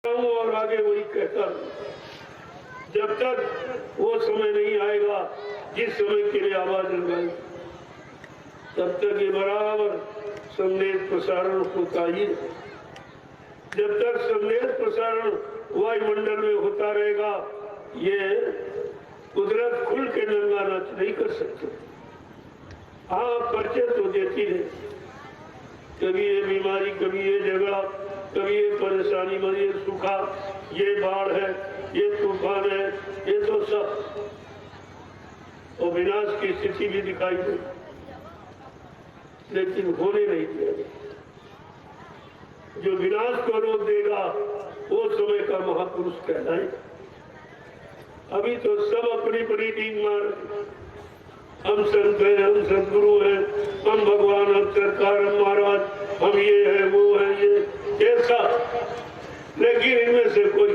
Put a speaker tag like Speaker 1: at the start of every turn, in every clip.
Speaker 1: और आगे वही कहता हूं, जब तक वो समय नहीं आएगा जिस समय के लिए आवाज लगाई, तब तक ये बराबर संदेश प्रसारण होता ही है। जब तक संदेश प्रसारण वायुमंडल में होता रहेगा, ये कुदरत खुल के नंगा नाच नहीं कर सकते। हाँ, परिचय तो देती है, कभी ये बीमारी, कभी ये झगड़ा, कभी ये परेशानी, ये सूखा, ये बाढ़ है, ये तूफान है, ये तो सब और विनाश की स्थिति भी दिखाई दे, लेकिन होने नहीं दिया। जो विनाश को रोक देगा वो समय का महापुरुष कहलाएगा। अभी तो सब अपनी बड़ी टीम मार, हम संत हैं, हम सदगुरु हैं, हम भगवान, हम सरकार, हम महाराज, हम ये है, वो है, ये ऐसा। लेकिन इनमें से कोई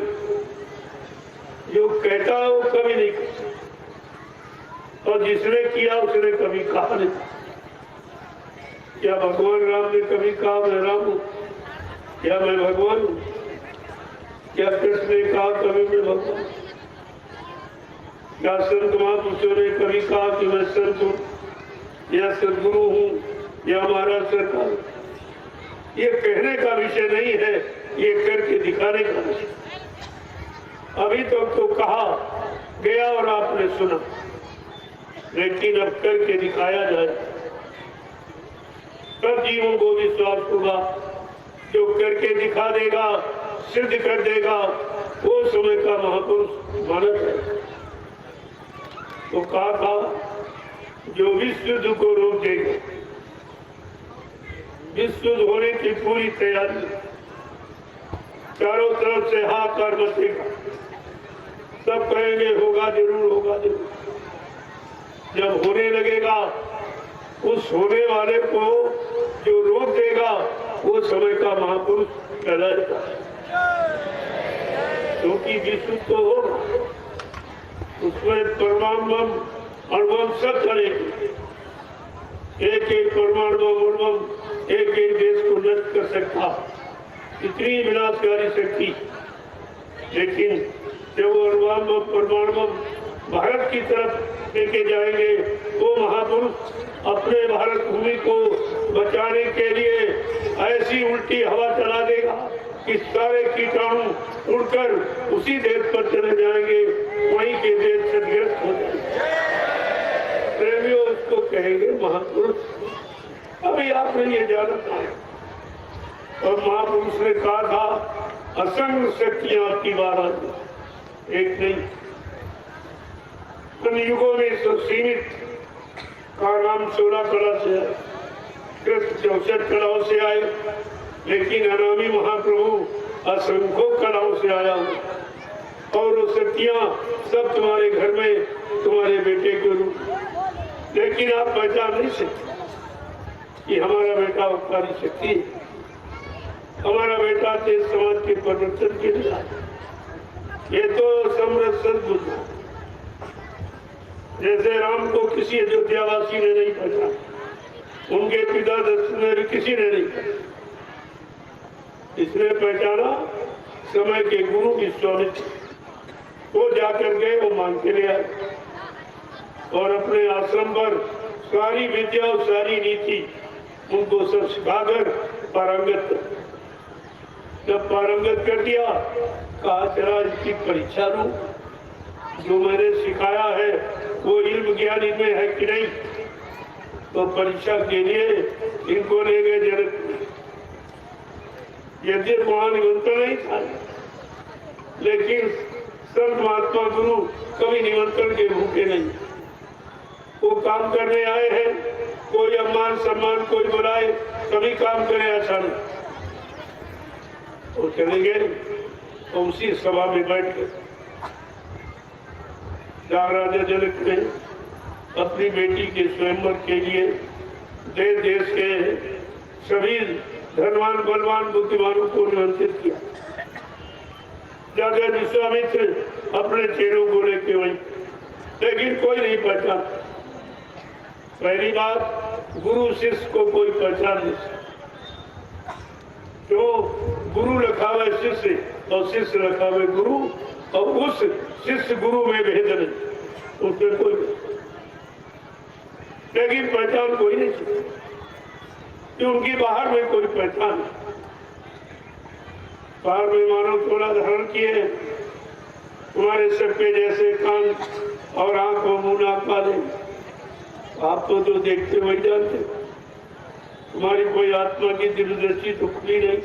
Speaker 1: जो कहता है वो कभी नहीं कहता, और जिसने किया उसने कभी कहा नहीं। क्या भगवान राम ने कभी कहा मैं राम हूं, क्या मैं भगवान हूं? क्या कृष्ण ने कहा कभी मैं भगवान? क्या संत महापुरुषों ने कभी कहा कि मैं संत हूं या सदगुरु हूं या महाराज सरकार? ये कहने का विषय नहीं है, ये करके दिखाने का विषय। अभी तो कहा गया और आपने सुना, लेकिन अब करके दिखाया जाए, तब जीवों को विश्वास होगा। जो करके दिखा देगा, सिद्ध कर देगा, वो समय का महापुरुष माना है। तो कहा था जो विश्व को रोक देगा, विश्व होने की पूरी तैयारी, चारों तरफ से हाहाकार मचेगा, सब कहेंगे होगा जरूर, होगा जरूर। जब होने लगेगा, उस होने वाले को जो रोक देगा वो समय का महापुरुष कहलाएगा। क्योंकि विश्व तो होगा, उसमें परमाणु अणुबम सब चलेगी। एक एक परमाणु अणुबम एक एक देश को नष्ट कर सकता, इतनी विनाशकारी शक्ति। लेकिन जब वो अणुबम परमाणु भारत की तरफ लेके जाएंगे, वो महापुरुष अपने भारत भूमि को बचाने के लिए ऐसी उल्टी हवा चला देगा कि सारे कीटाणु उड़कर उसी देश पर चले जाएंगे, वहीं के देश क्षतिग्रस्त हो जाएंगे। प्रेमियों उसको कहेंगे महापुरुष। अभी आपने ये जाना था, और महापुरुष ने कहा था असंख्य शक्तियां आपकी बात आती, एक नहीं। उन युगों में सीमित का नाम 16 कला से आए, कृष्ण 64 कलाओं से आए, लेकिन अनामी महाप्रभु असंख्य कलाओं से आया। और वो शक्तियां सब तुम्हारे घर में, तुम्हारे बेटे के रूप, लेकिन आप पहचान नहीं सकते कि हमारा बेटा उपकारी शक्ति है, हमारा बेटा देश समाज के परिवर्तन के लिए आया। ये तो समृद्ध सद्बुद्ध, जैसे राम को किसी अयोध्यावासी ने नहीं पहचाना, उनके पिता दशरथ ने किसी ने नहीं पहचाना, इसने पहचाना समय के गुरु विश्वामित्र। वो जाकर गए, वो मांग के ले आए, और अपने आश्रम पर सारी विद्या और सारी नीति उनको सब सिखाकर पारंगत कर, जब पारंगत कर दिया, कहा जरा इसकी परीक्षा लूं, जो मैंने सिखाया है वो इल्म ज्ञान इनमें है कि नहीं। तो परीक्षा के लिए इनको ले गए जनक। यदि महान निमंत्रण नहीं था, लेकिन संत महात्मा गुरु कभी निमंत्रण के भूखे नहीं। वो काम करने आए हैं, कोई सम्मान सम्मान कोई बुलाए, कभी काम करे ऐसा नहीं। वो चले गए, तो उसी सभा में बैठ गए। राजा जनक ने अपनी बेटी के स्वयंवर के लिए देश देश के सभी धनवान बलवान बुद्धिमानों को निमंत्रित किया। राजा विश्वामित्र अपने चेलों को लेके वही, लेकिन कोई नहीं पहचान। पहली बात, गुरु शिष्य को कोई पहचान नहीं। जो गुरु लिखा हुआ शिष्य और शिष्य रखा हुए गुरु, और उस शिष्य गुरु में भेद नहीं, उसमें कोई नहीं। लेकिन पहचान कोई नहीं चाहिए कि उनकी बाहर में कोई पहचान नहीं। बाहर में मानव थोड़ा धारण किए, तुम्हारे सर पे जैसे कान और आंख और मुंह नाक वाले, आप तो जो देखते वही जानते। तुम्हारी कोई आत्मा की दिव्य दृष्टि तो खुली नहीं,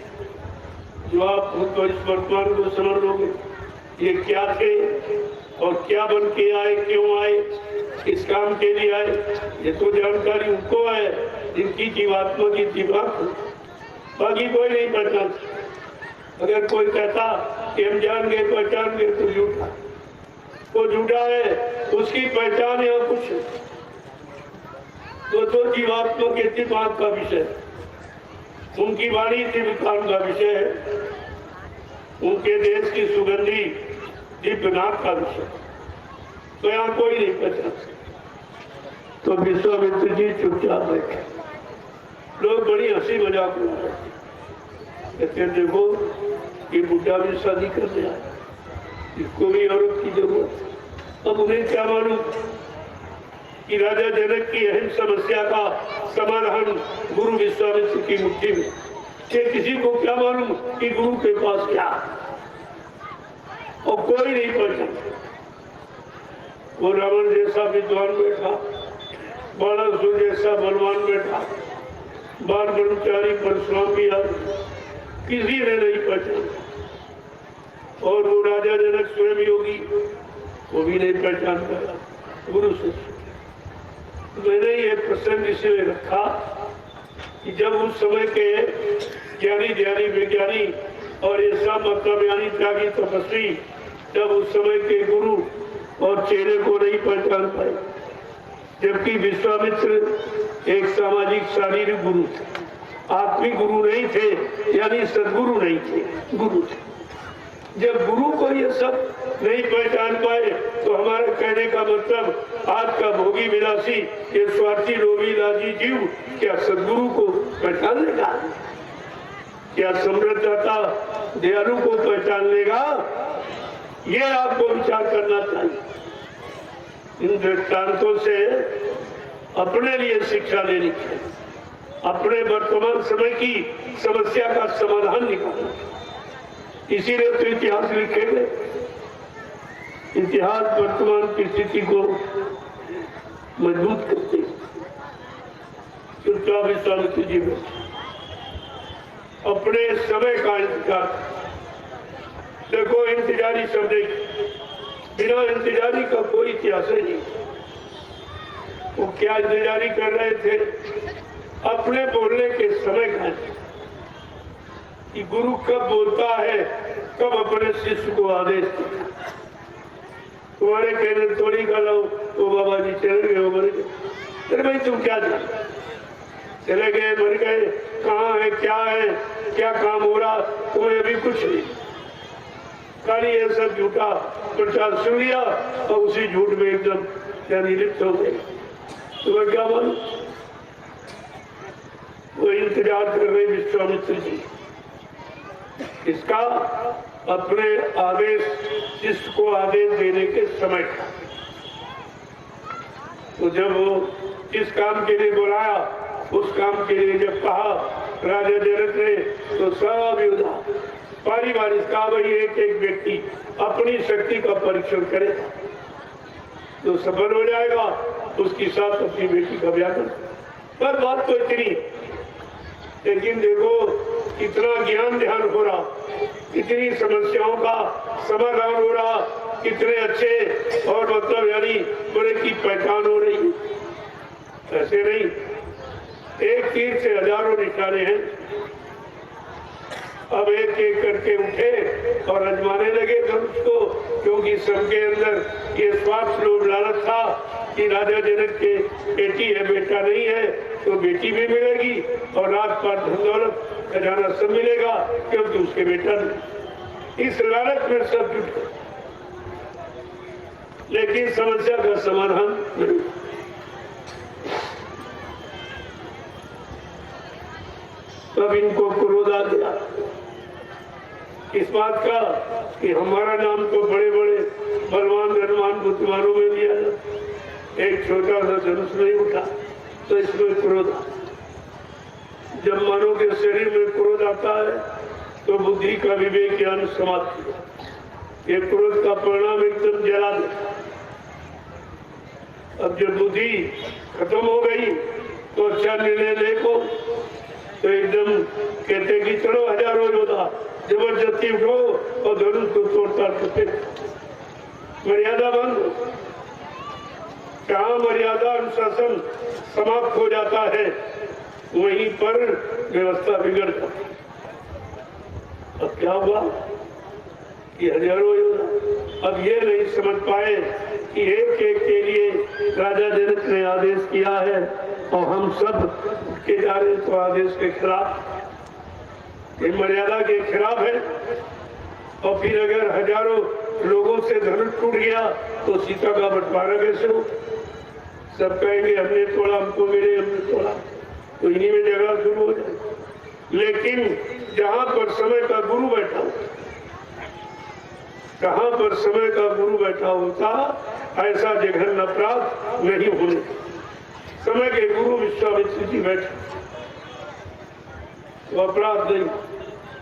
Speaker 1: जो आप खुद इस वर्तमान को समझ लोगे ये क्या थे और क्या बन के आए, क्यों आए, किस काम के लिए आए, ये तो जानकारी उनको है जिनकी जीवात्मा की दिमाग, बाकी कोई नहीं पहचान। अगर कोई कहता कि हम जान गए पहचान गए तो झूठा, वो झूठा है, उसकी पहचान या कुछ तो जीवात्मा के दिमाग का विषय, उनकी वाणी दिव्य काम का विषय है, उनके देश की सुगंधी दिव्य नाक का विषय, तो यहाँ कोई नहीं पहचान। तो विश्वामित्र जी चुपचाप बैठे, लोग बड़ी हंसी मजाक उड़ा रहे, कहते देखो ये बुढ़ा भी शादी करने आया, इसको भी औरत की जरूरत। अब उन्हें क्या मालूम कि राजा जनक की अहम समस्या का समाधान गुरु विश्वामित्र की मुट्ठी में, कि किसी को क्या मालूम कि गुरु के पास क्या, और कोई नहीं पहचान। वो रावण जैसा विद्वान बैठा, बाणासुर जैसा बलवान बैठा, बाल ब्रह्मचारी परशुराम भी आए, किसी ने नहीं पहचाना। और वो राजा जनक स्वयं योगी, वो भी नहीं पहचान पाया गुरु से। मैंने ये प्रसंग इसलिए रखा कि जब उस समय के ज्ञानी ध्यानी विज्ञानी और ये सब मतलब त्यागी तपस्वी जब उस समय के गुरु और चेहरे को नहीं पहचान पाए, जबकि विश्वामित्र एक सामाजिक शारीरिक गुरु थे, आत्मिक गुरु नहीं थे, यानी सदगुरु नहीं थे, गुरु थे। जब गुरु को ये सब नहीं पहचान पाए तो हमारे कहने का मतलब आज का भोगी विलासी ये स्वार्थी लोभी लाजी जीव क्या सदगुरु को पहचान लेगा? क्या समृद्धता दयालु को पहचान लेगा? ये आपको विचार करना चाहिए। इन दृष्टांतों से अपने लिए शिक्षा लेनी चाहिए, अपने वर्तमान समय की समस्या का समाधान निकालना। इसीलिए तो इतिहास लिखेंगे। इतिहास वर्तमान की स्थिति को मजबूत करते चुपचाप विश्वामित्र जी में अपने समय का इंतजार। देखो इंतजारी शब्द, बिना इंतजारी का कोई इतिहास नहीं। वो क्या इंतजारी कर रहे थे? अपने बोलने के समय का, कि गुरु कब बोलता है, कब अपने शिष्य को आदेश देता। तुम्हारे कहने थोड़ी गलो तो बाबा जी चले गए, मर गए। अरे भाई तुम क्या जानते, चले गए मर गए, कहाँ है, क्या काम हो रहा, तुम्हें अभी कुछ नहीं। खाली ये सब झूठा प्रचार सुन लिया और उसी झूठ में एकदम यानी लिप्त हो गए। तुम्हें क्या मालूम? वो इंतजार कर रहे विश्वामित्र जी इसका, अपने आदेश शिष्य को आदेश देने के समय का। तो जब वो इस काम के लिए बुलाया, उस काम के लिए जब कहा राजा जनक ने, तो सब योद्धा बारी बारी का भाई एक एक व्यक्ति अपनी शक्ति का परीक्षण करे, तो सफल हो जाएगा। उसके साथ अपनी बेटी का ब्याह कर। पर बात तो इतनी, लेकिन देखो कितना ज्ञान ध्यान हो रहा, कितनी समस्याओं का समाधान हो रहा, कितने अच्छे और मतलब यानी बड़े की पहचान हो रही। ऐसे नहीं, एक तीर से हजारों निशाने हैं। अब एक एक करके उठे और आजमाने लगे धनुष को, क्योंकि सबके अंदर ये स्वार्थ लोभ लालच था कि राजा जनक के बेटी है, बेटा नहीं है, तो बेटी भी मिलेगी और राजपाट धन दौलत खजाना सब मिलेगा, क्योंकि उसके बेटा नहीं। इस लालच में सब जुट गए, लेकिन समस्या का समाधान नहीं। तब इनको क्रोध आ गया इस बात का कि हमारा नाम तो बड़े बड़े बलवान धनवान बुद्धिमानों में लिया जाता, एक छोटा सा धनुष नहीं उठा तो इसमें क्रोध आता। जब मानव के शरीर में क्रोध आता है तो बुद्धि का विवेक ज्ञान समाप्त हो, ये क्रोध का परिणाम एकदम जला देता। अब जब बुद्धि खत्म हो गई तो अच्छा निर्णय देखो तो एकदम कहते कि चलो हजारों योद्धा जबरदस्ती उठो और धनुष को तोड़ता करते। मर्यादा बंद, जहाँ मर्यादा अनुशासन समाप्त हो जाता है वहीं पर व्यवस्था बिगड़ जाती। अब क्या हुआ कि हजारों योद्धा अब ये नहीं समझ पाए कि एक एक के लिए राजा जनक ने आदेश किया है और हम सब के जा रहे तो आदेश के खिलाफ, ये मर्यादा के खिलाफ है। और फिर अगर हजारों लोगों से धनुष टूट गया तो सीता का बंटवारा कैसे हो? सब कहेंगे हमने तोड़ा, हमको मिले, हमने तोड़ा, तो इन्हीं में झगड़ा शुरू हो जाए। लेकिन जहां पर समय का गुरु बैठा हो, जहां पर समय का गुरु बैठा होता ऐसा जघन्य अपराध नहीं होने। समय के गुरु विश्वामित्र जी बैठे, वो अपराध नहीं,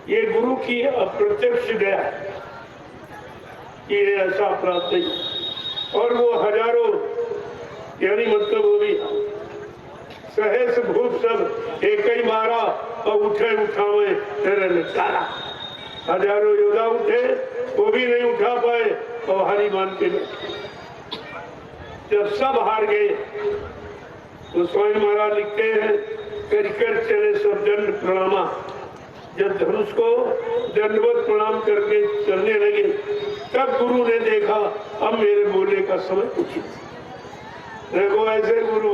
Speaker 1: ये गुरु की अप्रत्यक्ष दया है, ये ऐसा अपराध नहीं। और वो हजारों यानी मतलब वो भी सहस भूत सब एक ही मारा और उठे उठावे तेरे निपटारा। हजारों योद्धा उठे वो भी नहीं उठा पाए और हारी मान के बैठे। जब सब हार गए तो स्वामी महाराज लिखते हैं कर कर चले सब दंड प्रणामा। जब धनुष को दंडवत प्रणाम करके चलने लगे तब गुरु ने देखा अब मेरे बोलने का समय उचित। देखो ऐसे गुरु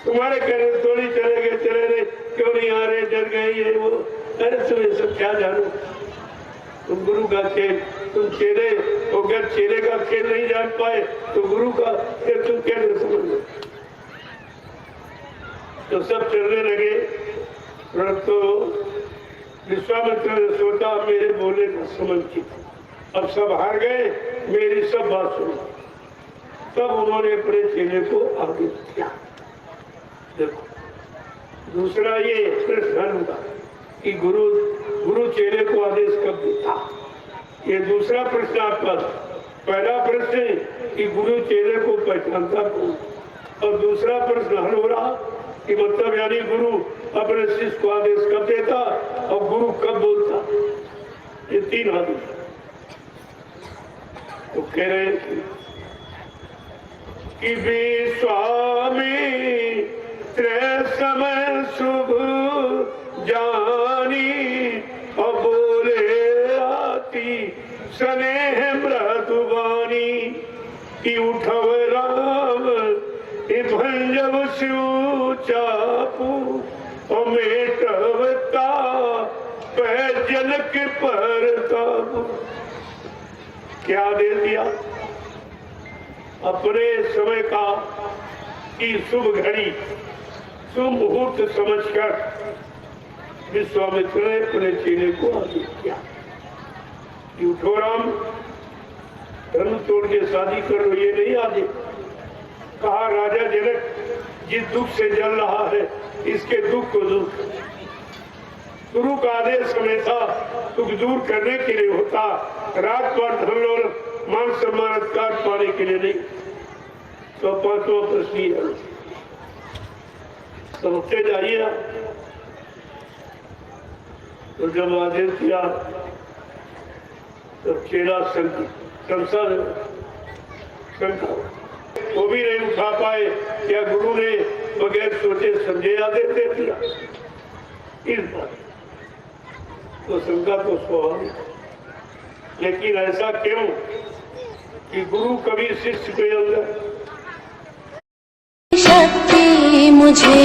Speaker 1: तुम्हारे कहने थोड़ी चले गए, चले रहे, क्यों नहीं आ रहे, डर गए, ये वो। अरे तुम ये सब क्या जानो, तुम गुरु का खेल, तुम चेले अगर चेले का खेल नहीं जान पाए तो गुरु का खेल तुम कैसे समझ लो। तो सब चलने लगे तो विश्वामित्र ने सोचा मेरे बोले का समझ की, अब सब हार गए, मेरी सब बात सुनो। तब उन्होंने अपने चेले को आगे किया। देखो दूसरा ये प्रश्न होगा कि गुरु चेले को आदेश कब देता, ये दूसरा प्रश्न आपका। पहला प्रश्न कि गुरु चेले को पहचानता कौन, और दूसरा प्रश्न हल हो रहा कि मतलब यानी गुरु अपने शिष्य को आदेश कब देता और गुरु कब बोलता। ये तीन आदेश तो कह रहे कि विश्वामी समय शुभ जानी और बोले आती स्नेह मृदुवानी कि उठव राम भंजब शिव चापू और मेटवता जनक पर काबू। क्या दे दिया अपने समय का की शुभ घड़ी शुभ मुहूर्त समझकर विश्वामित्र ने अपने चेले को आदेश किया कि उठो राम, धर्म तोड़ के शादी करो। ये नहीं आदेश कहा राजा जनक जिस दुख से जल रहा है इसके दुख को दूर। गुरु का आदेश हमेशा दुख दूर करने के लिए होता, रात भर धन दौलत मान सम्मान अधिकार पाने के लिए नहीं। तो पांचवा प्रश्न है, समझते जाइए। तो जब आदेश किया तो चेला संसार शंका वो भी नहीं उठा पाए। क्या गुरु ने बगैर सोचे समझे आदेश दे दिया? इस बात तो शंका तो स्वाभाविक, लेकिन ऐसा क्यों कि गुरु कभी शिष्य के अंदर
Speaker 2: शक्ति मुझे